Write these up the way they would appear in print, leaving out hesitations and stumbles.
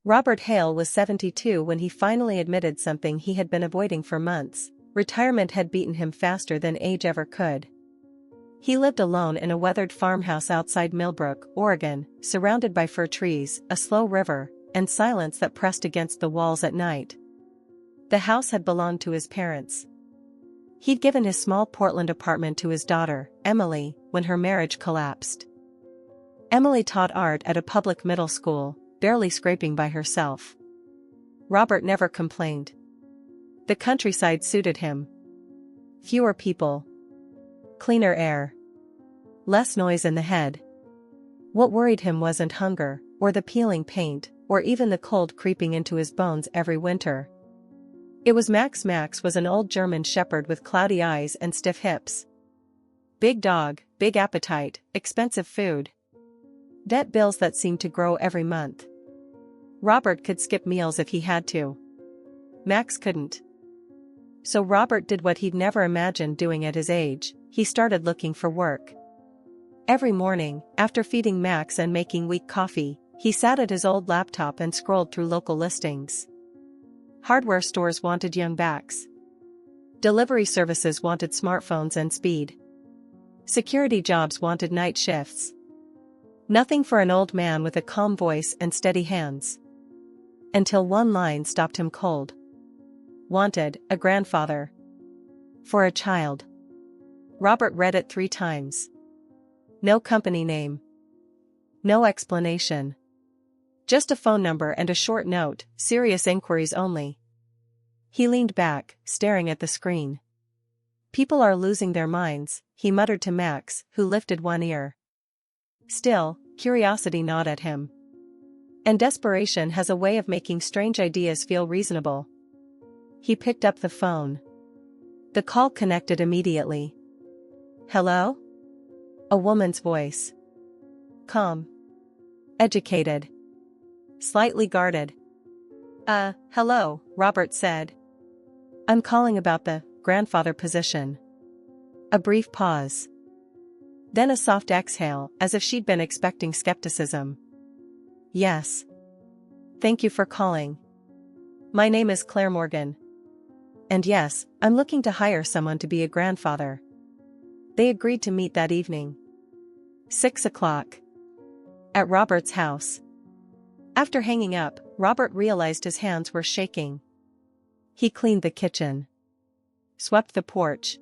Robert Hale was 72 when he finally admitted something he had been avoiding for months: retirement had beaten him faster than age ever could. He lived alone in a weathered farmhouse outside Millbrook, Oregon, surrounded by fir trees, a slow river, and silence that pressed against the walls at night. The house had belonged to his parents. He'd given his small Portland apartment to his daughter, Emily, when her marriage collapsed. Emily taught art at a public middle school, barely scraping by herself. Robert never complained. The countryside suited him. Fewer people. Cleaner air. Less noise in the head. What worried him wasn't hunger, or the peeling paint, or even the cold creeping into his bones every winter. It was Max. Max was an old German shepherd with cloudy eyes and stiff hips. Big dog, big appetite, expensive food. Debt bills that seemed to grow every month. Robert could skip meals if he had to. Max couldn't. So Robert did what he'd never imagined doing at his age: he started looking for work. Every morning, after feeding Max and making weak coffee, he sat at his old laptop and scrolled through local listings. Hardware stores wanted young backs. Delivery services wanted smartphones and speed. Security jobs wanted night shifts. Nothing for an old man with a calm voice and steady hands. Until one line stopped him cold. Wanted, a grandfather. For a child. Robert read it 3 times. No company name. No explanation. Just a phone number and a short note: serious inquiries only. He leaned back, staring at the screen. People are losing their minds, he muttered to Max, who lifted one ear. Still, curiosity gnawed at him. And desperation has a way of making strange ideas feel reasonable. He picked up the phone. The call connected immediately. Hello? A woman's voice. Calm. Educated. Slightly guarded. Hello, Robert said. I'm calling about the grandfather position. A brief pause. Then a soft exhale, as if she'd been expecting skepticism. Yes. Thank you for calling. My name is Claire Morgan. And yes, I'm looking to hire someone to be a grandfather. They agreed to meet that evening. 6 o'clock. At Robert's house. After hanging up, Robert realized his hands were shaking. He cleaned the kitchen. Swept the porch.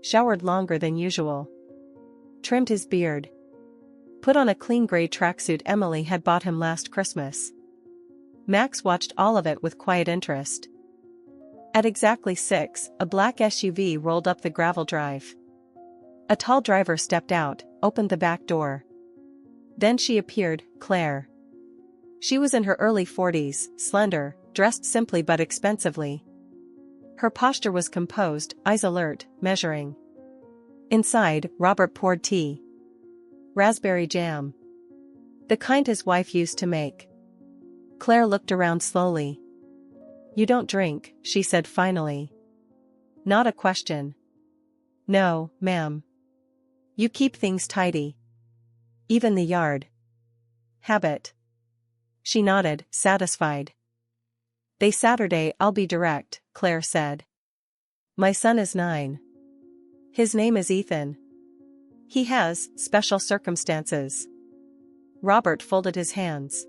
Showered longer than usual. Trimmed his beard. Put on a clean gray tracksuit Emily had bought him last Christmas. Max watched all of it with quiet interest. At exactly 6, a black SUV rolled up the gravel drive. A tall driver stepped out, opened the back door. Then she appeared, Claire. She was in her early 40s, slender, dressed simply but expensively. Her posture was composed, eyes alert, measuring. Inside, Robert poured tea. Raspberry jam. The kind his wife used to make. Claire looked around slowly. You don't drink, she said finally. Not a question. No, ma'am. You keep things tidy. Even the yard. Habit. She nodded, satisfied. They Saturday, I'll be direct, Claire said. My son is 9. His name is Ethan. He has special circumstances. Robert folded his hands.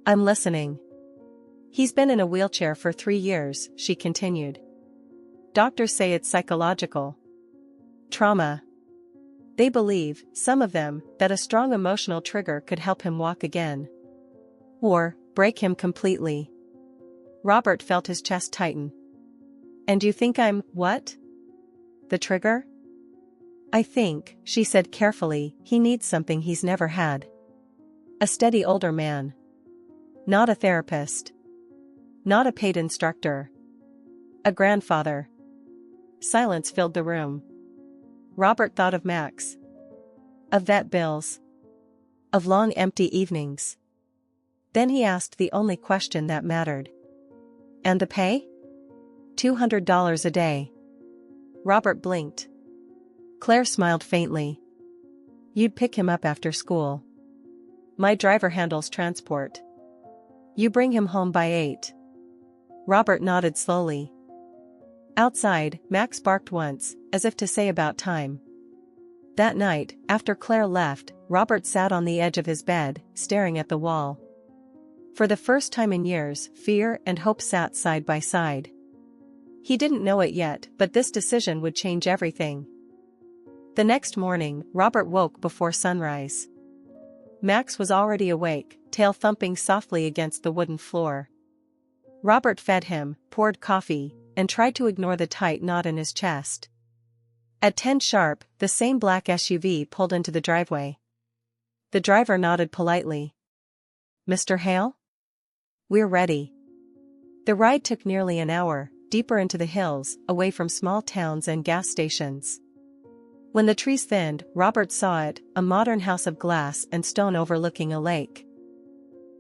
I'm listening. He's been in a wheelchair for 3 years, she continued. Doctors say it's psychological. Trauma. They believe, some of them, that a strong emotional trigger could help him walk again. Or break him completely. Robert felt his chest tighten. And you think I'm, what? The trigger? I think, she said carefully, he needs something he's never had. A steady older man. Not a therapist. Not a paid instructor. A grandfather. Silence filled the room. Robert thought of Max. Of vet bills. Of long empty evenings. Then he asked the only question that mattered. And the pay? $200 a day. Robert blinked. Claire smiled faintly. You'd pick him up after school. My driver handles transport. You bring him home by 8. Robert nodded slowly. Outside, Max barked once, as if to say about time. That night, after Claire left, Robert sat on the edge of his bed, staring at the wall. For the first time in years, fear and hope sat side by side. He didn't know it yet, but this decision would change everything. The next morning, Robert woke before sunrise. Max was already awake, tail thumping softly against the wooden floor. Robert fed him, poured coffee, and tried to ignore the tight knot in his chest. At 10 sharp, the same black SUV pulled into the driveway. The driver nodded politely. "Mr. Hale? We're ready." The ride took nearly an hour, deeper into the hills, away from small towns and gas stations. When the trees thinned, Robert saw it, a modern house of glass and stone overlooking a lake.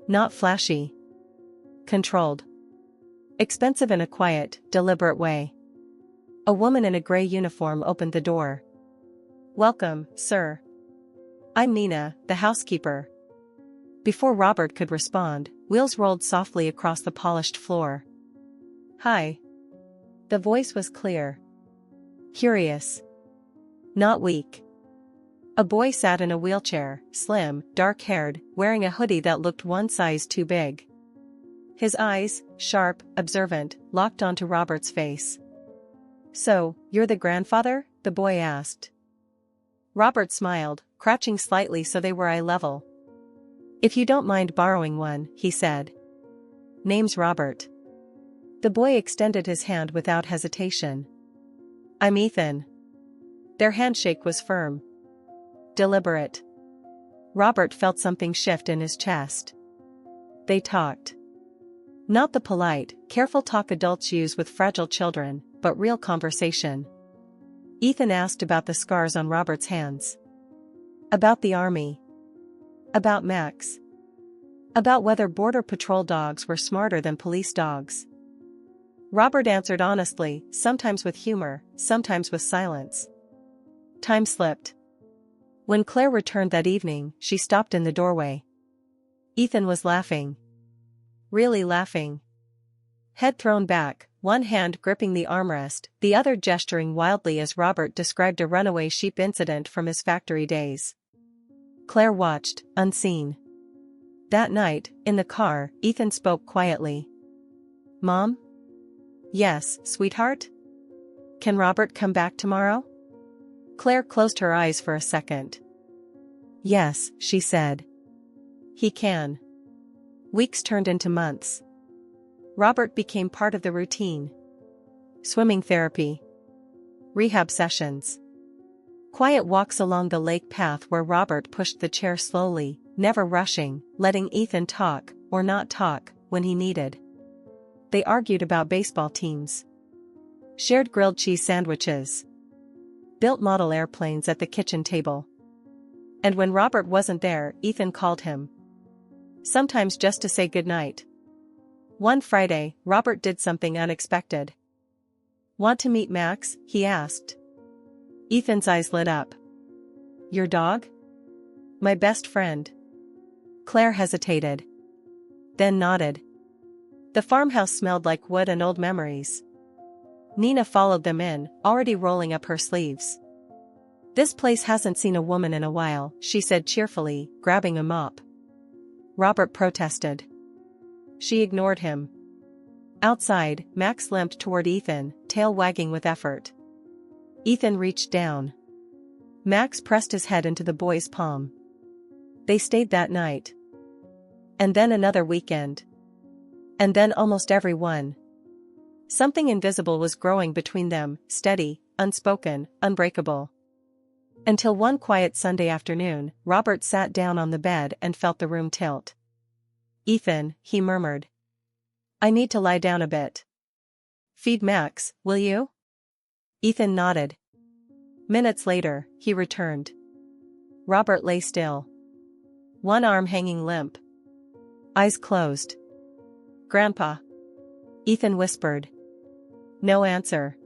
Not flashy. Controlled. Expensive in a quiet, deliberate way. A woman in a gray uniform opened the door. "Welcome, sir. I'm Nina, the housekeeper." Before Robert could respond, wheels rolled softly across the polished floor. "Hi." The voice was clear. Curious. Not weak. A boy sat in a wheelchair, slim, dark-haired, wearing a hoodie that looked one size too big. His eyes, sharp, observant, locked onto Robert's face. "So, you're the grandfather?" the boy asked. Robert smiled, crouching slightly so they were eye level. "If you don't mind borrowing one," he said. "Name's Robert." The boy extended his hand without hesitation. "I'm Ethan." Their handshake was firm. Deliberate. Robert felt something shift in his chest. They talked. Not the polite, careful talk adults use with fragile children, but real conversation. Ethan asked about the scars on Robert's hands. About the army. About Max. About whether border patrol dogs were smarter than police dogs. Robert answered honestly, sometimes with humor, sometimes with silence. Time slipped. When Claire returned that evening, she stopped in the doorway. Ethan was laughing. Really laughing. Head thrown back, one hand gripping the armrest, the other gesturing wildly as Robert described a runaway sheep incident from his factory days. Claire watched, unseen. That night, in the car, Ethan spoke quietly. "Mom?" "Yes, sweetheart? Can Robert come back tomorrow?" Claire closed her eyes for a second. "Yes," she said. "He can." Weeks turned into months. Robert became part of the routine. Swimming therapy. Rehab sessions. Quiet walks along the lake path where Robert pushed the chair slowly, never rushing, letting Ethan talk, or not talk, when he needed. They argued about baseball teams. Shared grilled cheese sandwiches. Built model airplanes at the kitchen table. And when Robert wasn't there, Ethan called him. Sometimes just to say goodnight. One Friday, Robert did something unexpected. "Want to meet Max?" he asked. Ethan's eyes lit up. "Your dog?" "My best friend." Claire hesitated. Then nodded. The farmhouse smelled like wood and old memories. Nina followed them in, already rolling up her sleeves. "This place hasn't seen a woman in a while," she said cheerfully, grabbing a mop. Robert protested. She ignored him. Outside, Max limped toward Ethan, tail wagging with effort. Ethan reached down. Max pressed his head into the boy's palm. They stayed that night. And then another weekend. And then almost every one. Something invisible was growing between them, steady, unspoken, unbreakable. Until one quiet Sunday afternoon, Robert sat down on the bed and felt the room tilt. "Ethan," he murmured. "I need to lie down a bit." "Feed Max, will you?" Ethan nodded. Minutes later, he returned. Robert lay still. One arm hanging limp. Eyes closed. "Grandpa?" Ethan whispered. No answer.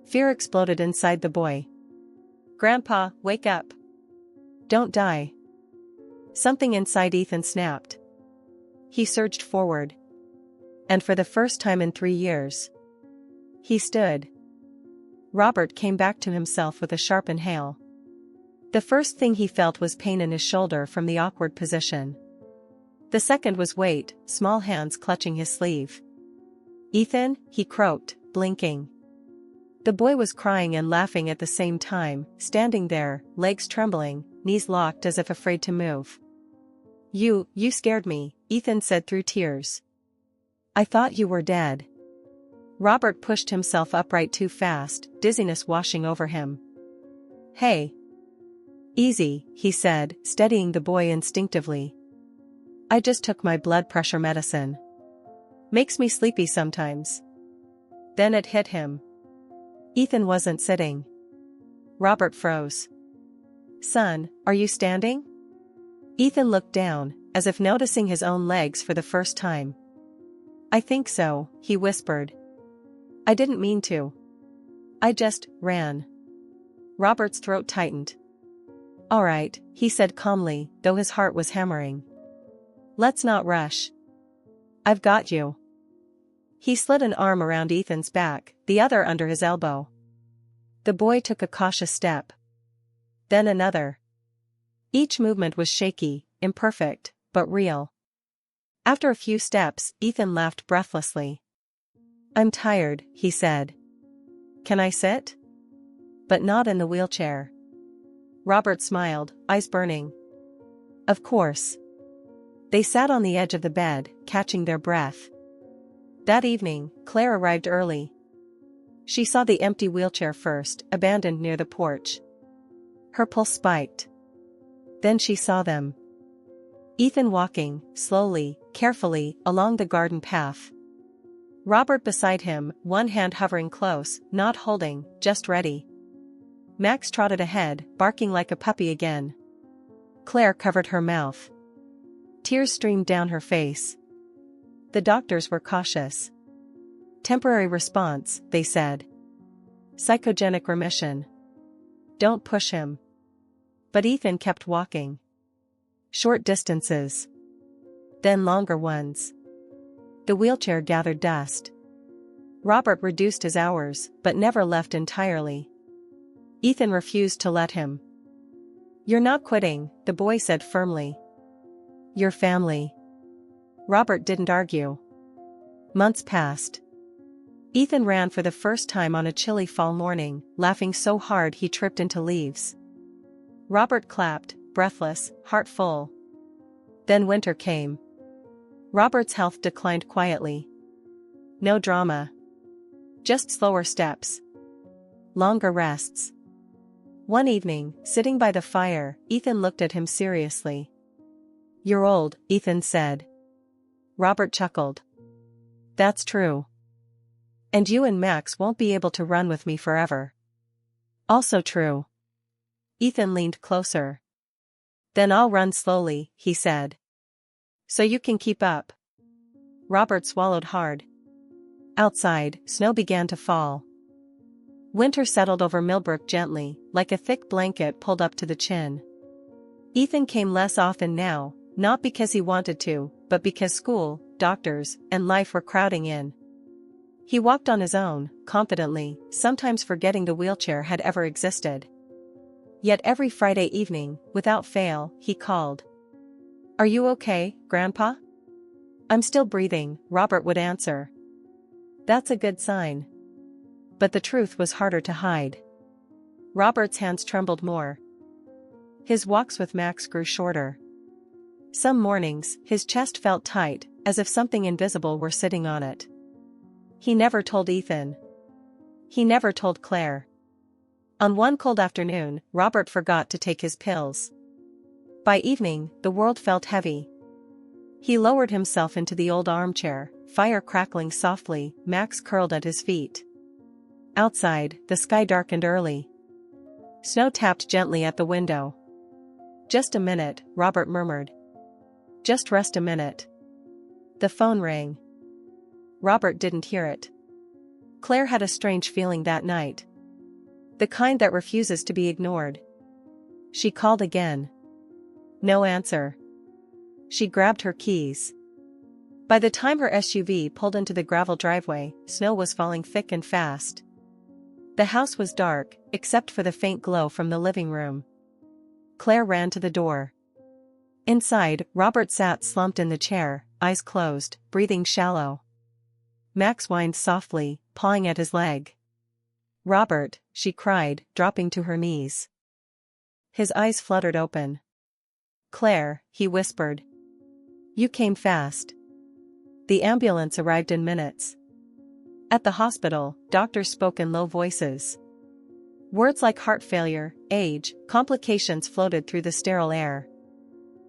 Fear exploded inside the boy. "Grandpa, wake up. Don't die." Something inside Ethan snapped. He surged forward. And for the first time in 3 years, he stood. Robert came back to himself with a sharp inhale. The first thing he felt was pain in his shoulder from the awkward position. The second was weight, small hands clutching his sleeve. "Ethan," he croaked, blinking. The boy was crying and laughing at the same time, standing there, legs trembling, knees locked as if afraid to move. You scared me," Ethan said through tears. "I thought you were dead." Robert pushed himself upright too fast, dizziness washing over him. "Hey. Easy," he said, steadying the boy instinctively. "I just took my blood pressure medicine. Makes me sleepy sometimes." Then it hit him. Ethan wasn't sitting. Robert froze. "Son, are you standing?" Ethan looked down, as if noticing his own legs for the first time. "I think so," he whispered. "I didn't mean to. I just ran." Robert's throat tightened. "All right," he said calmly, though his heart was hammering. "Let's not rush. I've got you." He slid an arm around Ethan's back, the other under his elbow. The boy took a cautious step. Then another. Each movement was shaky, imperfect, but real. After a few steps, Ethan laughed breathlessly. "I'm tired," he said. "Can I sit?" "But not in the wheelchair." Robert smiled, eyes burning. "Of course." They sat on the edge of the bed, catching their breath. That evening, Claire arrived early. She saw the empty wheelchair first, abandoned near the porch. Her pulse spiked. Then she saw them. Ethan walking, slowly, carefully, along the garden path. Robert beside him, one hand hovering close, not holding, just ready. Max trotted ahead, barking like a puppy again. Claire covered her mouth. Tears streamed down her face. The doctors were cautious. "Temporary response," they said. "Psychogenic remission. Don't push him." But Ethan kept walking. Short distances. Then longer ones. The wheelchair gathered dust. Robert reduced his hours, but never left entirely. Ethan refused to let him. "You're not quitting," the boy said firmly. "Your family." Robert didn't argue. Months passed. Ethan ran for the first time on a chilly fall morning, laughing so hard he tripped into leaves. Robert clapped, breathless, heart full. Then winter came. Robert's health declined quietly. No drama. Just slower steps. Longer rests. One evening, sitting by the fire, Ethan looked at him seriously. "You're old," Ethan said. Robert chuckled. "That's true. And you and Max won't be able to run with me forever." "Also true." Ethan leaned closer. "Then I'll run slowly," he said. "So you can keep up." Robert swallowed hard. Outside, snow began to fall. Winter settled over Millbrook gently, like a thick blanket pulled up to the chin. Ethan came less often now, not because he wanted to, but because school, doctors, and life were crowding in. He walked on his own, confidently, sometimes forgetting the wheelchair had ever existed. Yet every Friday evening, without fail, he called. "Are you okay, Grandpa?" "I'm still breathing," Robert would answer. That's a good sign. But the truth was harder to hide. Robert's hands trembled more. His walks with Max grew shorter. Some mornings, his chest felt tight, as if something invisible were sitting on it. He never told Ethan. He never told Claire. On one cold afternoon, Robert forgot to take his pills. By evening, the world felt heavy. He lowered himself into the old armchair, fire crackling softly, Max curled at his feet. Outside, the sky darkened early. Snow tapped gently at the window. "Just a minute," Robert murmured. "Just rest a minute." The phone rang. Robert didn't hear it. Claire had a strange feeling that night. The kind that refuses to be ignored. She called again. No answer. She grabbed her keys. By the time her SUV pulled into the gravel driveway, snow was falling thick and fast. The house was dark, except for the faint glow from the living room. Claire ran to the door. Inside, Robert sat slumped in the chair, eyes closed, breathing shallow. Max whined softly, pawing at his leg. "Robert," she cried, dropping to her knees. His eyes fluttered open. "Claire," he whispered. "You came fast." The ambulance arrived in minutes. At the hospital, doctors spoke in low voices. Words like heart failure, age, complications floated through the sterile air.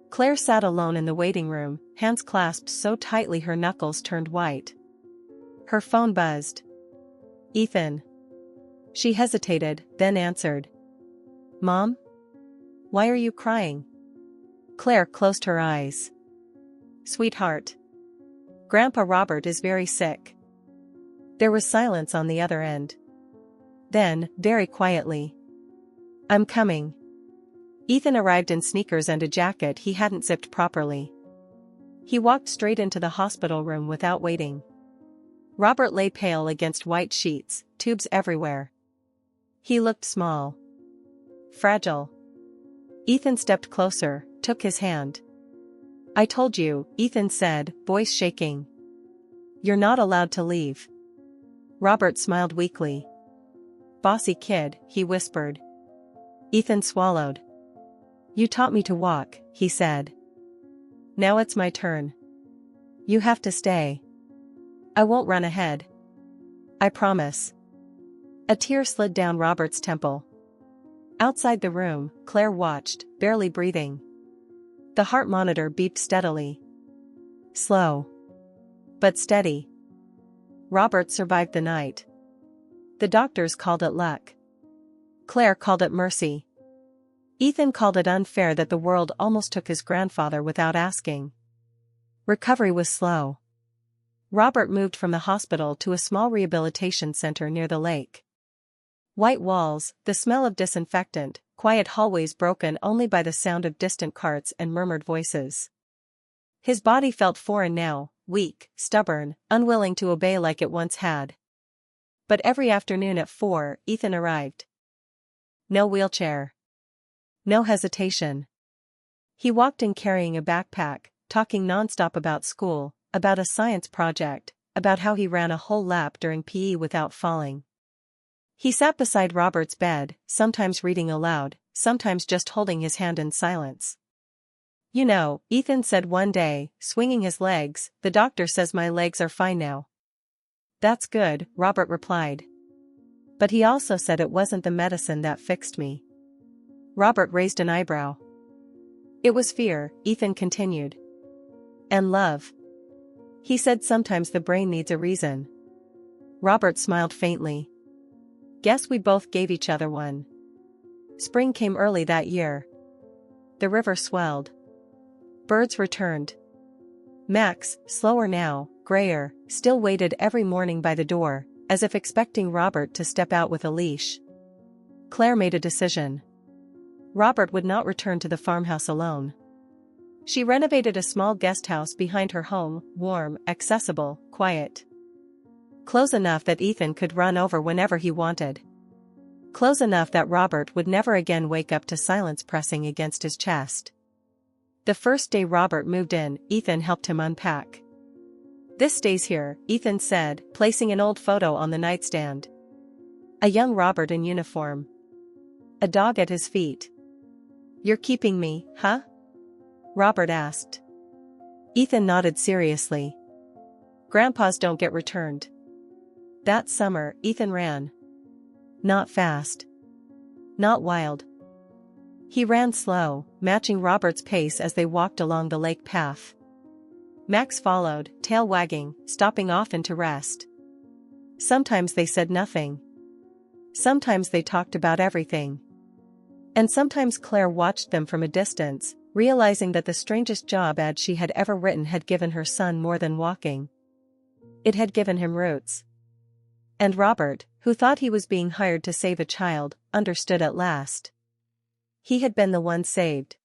Claire sat alone in the waiting room, hands clasped so tightly her knuckles turned white. Her phone buzzed. "Ethan." She hesitated, then answered. "Mom? Why are you crying?" Claire closed her eyes. "Sweetheart. Grandpa Robert is very sick." There was silence on the other end. Then, very quietly, "I'm coming." Ethan arrived in sneakers and a jacket he hadn't zipped properly. He walked straight into the hospital room without waiting. Robert lay pale against white sheets, tubes everywhere. He looked small. Fragile. Ethan stepped closer, took his hand. "I told you," Ethan said, voice shaking. "You're not allowed to leave." Robert smiled weakly. "Bossy kid," he whispered. Ethan swallowed. "You taught me to walk," he said. "Now it's my turn. You have to stay. I won't run ahead. I promise." A tear slid down Robert's temple. Outside the room, Claire watched, barely breathing. The heart monitor beeped steadily. Slow. But steady. Robert survived the night. The doctors called it luck. Claire called it mercy. Ethan called it unfair that the world almost took his grandfather without asking. Recovery was slow. Robert moved from the hospital to a small rehabilitation center near the lake. White walls, the smell of disinfectant, quiet hallways broken only by the sound of distant carts and murmured voices. His body felt foreign now, weak, stubborn, unwilling to obey like it once had. But every afternoon at 4, Ethan arrived. No wheelchair. No hesitation. He walked in carrying a backpack, talking nonstop about school, about a science project, about how he ran a whole lap during PE without falling. He sat beside Robert's bed, sometimes reading aloud, sometimes just holding his hand in silence. "You know," Ethan said one day, swinging his legs, "the doctor says my legs are fine now." "That's good," Robert replied. "But he also said it wasn't the medicine that fixed me." Robert raised an eyebrow. "It was fear," Ethan continued. "And love." He said sometimes the brain needs a reason. Robert smiled faintly. "Guess we both gave each other one." Spring came early that year. The river swelled. Birds returned. Max, slower now, grayer, still waited every morning by the door, as if expecting Robert to step out with a leash. Claire made a decision. Robert would not return to the farmhouse alone. She renovated a small guest house behind her home, warm, accessible, quiet. Close enough that Ethan could run over whenever he wanted. Close enough that Robert would never again wake up to silence pressing against his chest. The first day Robert moved in, Ethan helped him unpack. "This stays here," Ethan said, placing an old photo on the nightstand. A young Robert in uniform. A dog at his feet. "You're keeping me, huh?" Robert asked. Ethan nodded seriously. "Grandpas don't get returned." That summer, Ethan ran. Not fast. Not wild. He ran slow, matching Robert's pace as they walked along the lake path. Max followed, tail wagging, stopping often to rest. Sometimes they said nothing. Sometimes they talked about everything. And sometimes Claire watched them from a distance, realizing that the strangest job ad she had ever written had given her son more than walking. It had given him roots. And Robert, who thought he was being hired to save a child, understood at last. He had been the one saved.